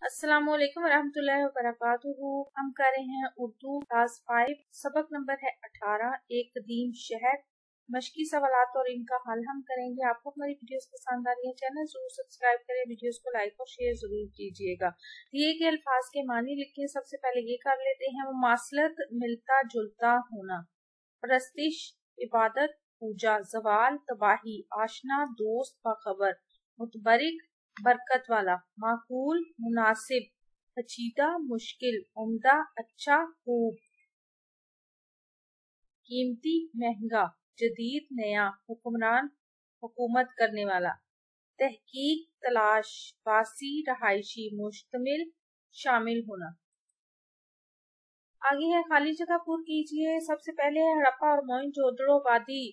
अस्सलाम वालेकुम रहमतुल्लाहि व बरकातुहू। हम कर रहे हैं उर्दू क्लास 5, सबक नंबर है 18, एक कदीम शहर। मशकी सवालात और इनका हल हम करेंगे। आपको हमारी वीडियोस पसंद आ रही है, चैनल जरूर सब्सक्राइब करें, वीडियोस को लाइक और शेयर जरूर कीजिएगा। दिए गए अल्फाज के मानी लिखें। सबसे पहले ये कर लेते हैं, मुमासलत मिलता जुलता होना, परस्तिश इबादत पूजा, जवाल तबाही, आशना दोस्त बाखबर, मुतबरिक बरकत वाला, माकूल मुनासिब, पेचीदा मुश्किल, उम्दा अच्छा खूब, कीमती महंगा, जदीद नया, हुक्मरान हुकूमत करने वाला, तहकीक तलाश, वासी रहायशी, मुश्तमिल शामिल होना। आगे है खाली जगह पूर कीजिए। सबसे पहले है हड़प्पा और मोहनजोदड़ो वादी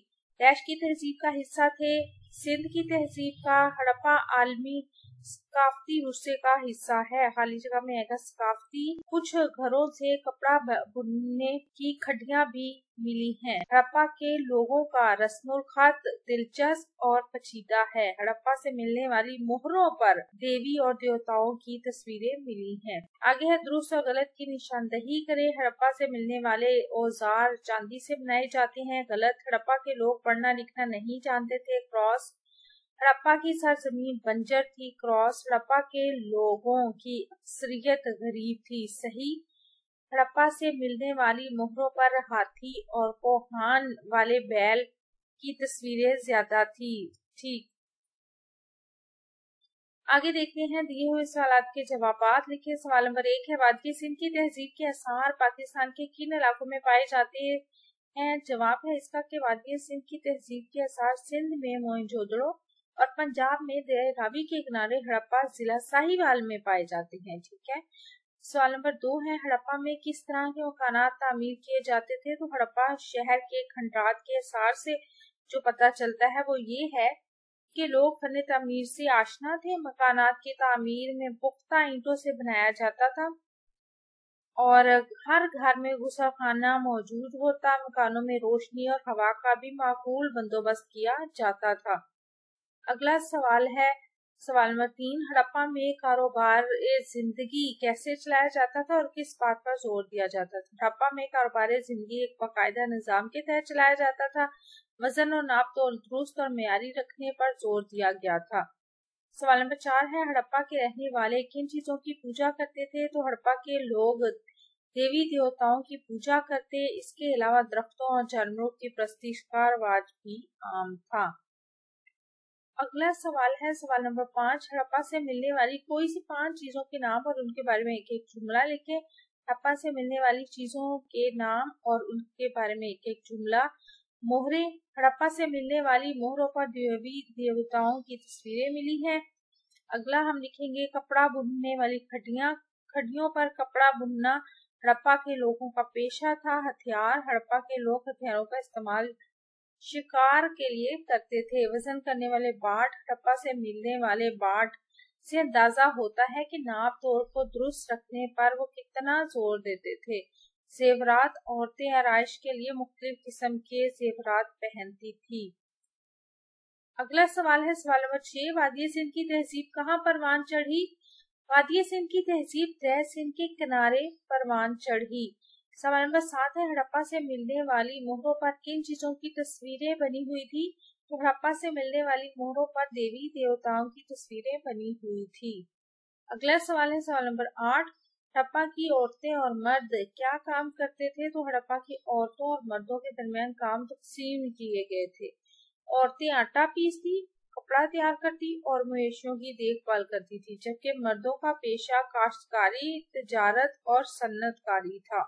डैश की तहजीब का हिस्सा थे। सिंध की तहजीब का हड़प्पा आलमी सकाफती वुरसे का हिस्सा है। खाली जगह में आएगा सकाफती। कुछ घरों से कपड़ा बुनने की खड्डियां भी मिली हैं। हड़प्पा के लोगों का रस्मुल खत दिलचस्प और पेचीदा है। हड़प्पा से मिलने वाली मोहरों पर देवी और देवताओं की तस्वीरें मिली हैं। आगे है दुरुस्त और गलत की निशानदही करें। हड़प्पा से मिलने वाले औजार चांदी से बनाए जाते हैं। गलत, हड़प्पा के लोग पढ़ना लिखना नहीं जानते थे। क्रॉस, हड़प्पा की सरजमीन बंजर थी। क्रॉस, हड़प्पा के लोगों की अक्सरियत गरीब थी। सही, हड़प्पा से मिलने वाली मोहरों पर हाथी और कोहान वाले बैल की तस्वीरें ज्यादा थी। ठीक, आगे देखते हैं दिए हुए सवाल के जवाब लिखे। सवाल नंबर 1 है, वादी सिंध की तहजीब के आसार पाकिस्तान के किन इलाकों में पाए जाते हैं? जवाब है इसका कि वादी सिंध की तहजीब के आसार सिंध में मोहनजोदड़ो और पंजाब में दरिया रावी के किनारे हड़प्पा जिला साहिवाल में पाए जाते हैं। ठीक है। सवाल नंबर 2 है, हड़प्पा में किस तरह के मकानात तामीर किए जाते थे? तो हड़प्पा शहर के खंडात के आसार से जो पता चलता है वो ये है कि लोग फन तामीर से आशना थे। मकानात की तामीर में पुख्ता ईंटों से बनाया जाता था और हर घर में गुसलखाना मौजूद होता। मकानों में रोशनी और हवा का भी माकूल बंदोबस्त किया जाता था। अगला सवाल है, सवाल नंबर 3, हड़प्पा में कारोबार जिंदगी कैसे चलाया जाता था और किस बात पर जोर दिया जाता था? हड़प्पा में कारोबार जिंदगी एक बाकायदा निजाम के तहत चलाया जाता था। वजन और नाप तोल दुरुस्त और मेयारी रखने पर जोर दिया गया था। सवाल नंबर 4 है, हड़प्पा के रहने वाले किन चीजों की पूजा करते थे? तो हड़प्पा के लोग देवी देवताओं की पूजा करते। इसके अलावा दरख्तों और जानवरों की प्रस्तिश का रिवाज भी आम था। अगला सवाल है, सवाल नंबर 5, हड़प्पा से मिलने वाली कोई सी 5 चीजों के नाम और उनके बारे में एक एक जुमला लिखे। हड़प्पा से मिलने वाली चीजों के नाम और उनके बारे में एक एक जुमला। मोहरे, हड़प्पा से मिलने वाली मोहरों पर देवी देवताओं की तस्वीरें मिली हैं। अगला हम लिखेंगे कपड़ा बुनने वाली खड्डियां। खड्डियों पर कपड़ा बुनना हड़प्पा के लोगों का पेशा था। हथियार, हड़प्पा के लोग हथियारों का इस्तेमाल शिकार के लिए करते थे। वजन करने वाले बाट, हड़प्पा से मिलने वाले बाट से अंदाजा होता है कि नाप तोल को दुरुस्त रखने पर वो कितना जोर देते थे। जेवरात, औरतें आराइश के लिए मुख्तलिफ किस्म के जेवरात पहनती थी। अगला सवाल है, सवाल नंबर 6, वादी सिंध की तहजीब कहाँ परवान चढ़ी? वादी सिंध की तहजीब दरिया सिंध के किनारे परवान चढ़ी। सवाल नंबर 7 है, हड़प्पा से मिलने वाली मोहरों पर किन चीजों की तस्वीरें बनी हुई थी? तो हड़प्पा से मिलने वाली मोहरों पर देवी देवताओं की तस्वीरें बनी हुई थी। अगला सवाल है, सवाल नंबर 8, हड़प्पा की औरतें और मर्द क्या काम करते थे? तो हड़प्पा की औरतों और मर्दों के दरमियान काम तकसीम किए गए थे। औरतें आटा पीसती, कपड़ा तैयार करती और मवेशियों की देखभाल करती थी, जबकि मर्दों का पेशा काश्तकारी, तिजारत और सन्नतकारी था।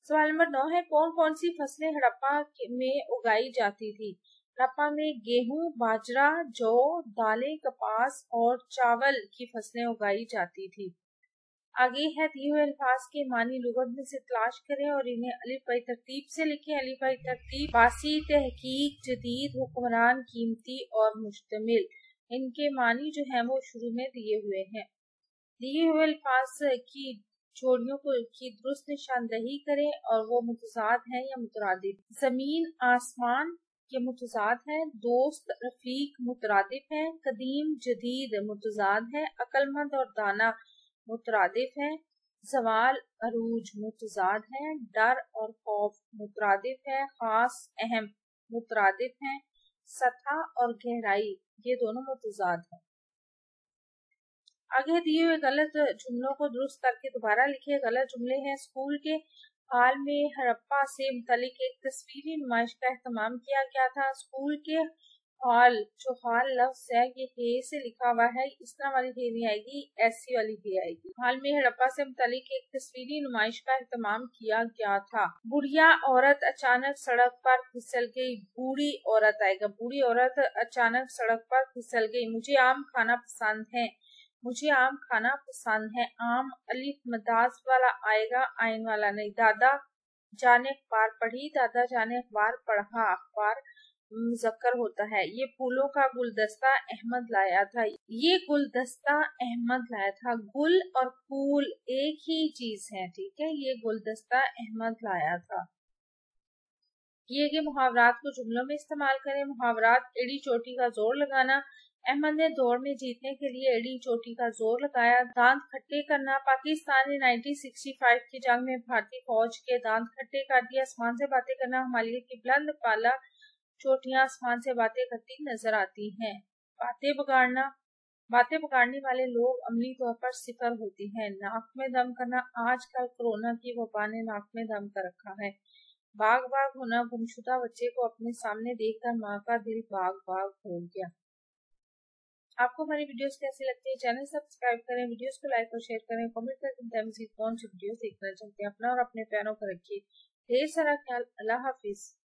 सवाल नंबर 9 है, कौन कौन सी फसलें हड़प्पा में उगाई जाती थी? हड़प्पा में गेहूं, बाजरा, जौ, दालें, कपास और चावल की फसलें उगाई जाती थी। आगे है, दिए हुए अल्फाज के मानी लुगत में से तलाश करें और इन्हें अलिफ बाई तरतीब से लिखें। अलिफ बाई तरतीब, वासी, तहकीक, जदीद, हुक्मरान, कीमती और मुश्तमिल। इनके मानी जो है वो शुरू में दिए हुए हैं। दिए हुए अल्फाज की जोड़ियों को की दुरुस्त निशानदही करें और वो मुतजाद हैं या मुतरादिफ। जमीन आसमान ये मुतजाद है। दोस्त रफीक मुतरादिफ है। कदीम जदीद मुतजाद है। अक्लमंद और दाना مترادف ہیں، زوال عروج متضاد ہیں، ڈر اور خوف مترادف ہے، خاص اہم مترادف ہیں، سطح اور گہرائی یہ دونوں متضاد ہیں۔ آگے دیے ہوئے غلط جملوں کو درست کر کے دوبارہ لکھے۔ غلط جملے ہیں، اسکول کے ہال میں ہڑپا سے متعلق ایک تصویری نمائش کا اہتمام کیا گیا تھا۔ اسکول کے ہال، جو ہال لفظ ہے یہ ہے سے لکھا ہوا ہے، اس طرح والی ہے نہیں آئے گی، ایسی والی ہے آئے گی۔ ہال میں ہڑپا سے متعلق ایک تصویری نمائش کا اہتمام کیا گیا تھا۔ بڑھیا عورت اچانک سڑک پر پھسل گئی۔ بوڑھی عورت آئے گا، بوڑھی عورت اچانک سڑک پر پھسل گئی۔ مجھے آم کھانا پسند ہے، مجھے آم کھانا پسند ہے۔ آم الف مداز والا آئے گا، آئین والا نہیں۔ دادا جان نے اخبار پڑھی، دادا جان نے اخبار پڑھا، اخبار مذکر ہوتا ہے۔ یہ پھولوں کا گلدستہ احمد لایا تھا، یہ گلدستہ احمد لایا تھا۔ گل اور پھول ایک ہی چیز ہے، ٹھیک ہے، یہ گلدستہ احمد لایا تھا۔ یہ کہ محاورات کو جملوں میں استعمال کریں۔ محاورات، ایڑی چوٹی کا زور لگانا۔ احمد نے دوڑ میں جیتنے کے لیے ایڑی چوٹی کا زور لگایا۔ دانت کھٹے کرنا۔ پاکستان نے 1965 کی جنگ میں بھارتی فوج کے دانت کھٹے کر دیا۔ آسمان سے باتیں کرنا۔ ہمالیہ کی بلند بالا چوٹیاں آسمان سے باتیں کرتی نظر آتی ہیں۔ باتیں بگاڑنا۔ باتیں بگاڑنے والے لوگ عملی طور پر صفر ہوتے ہیں۔ ناک میں دم کرنا۔ آج کل کورونا کی وبا نے ناک میں دم کر رکھا ہے۔ باغ باغ ہونا۔ گمشدہ بچے کو اپنے سامنے دیکھ کر ماں کا دل باغ باغ ہو گیا۔ آپ کو ہماری ویڈیوز کیسی لگتی ہے؟ چینل سبسکرائب کریں، ویڈیوز کو لائک اور شیئر کریں، کمنٹ کریں مزید کون سی ویڈیوز دیکھنا چاہتے ہیں۔ اپنا اور اپنے پیاروں کو رکھیے ڈھیر سارا خیال۔ اللہ حافظ۔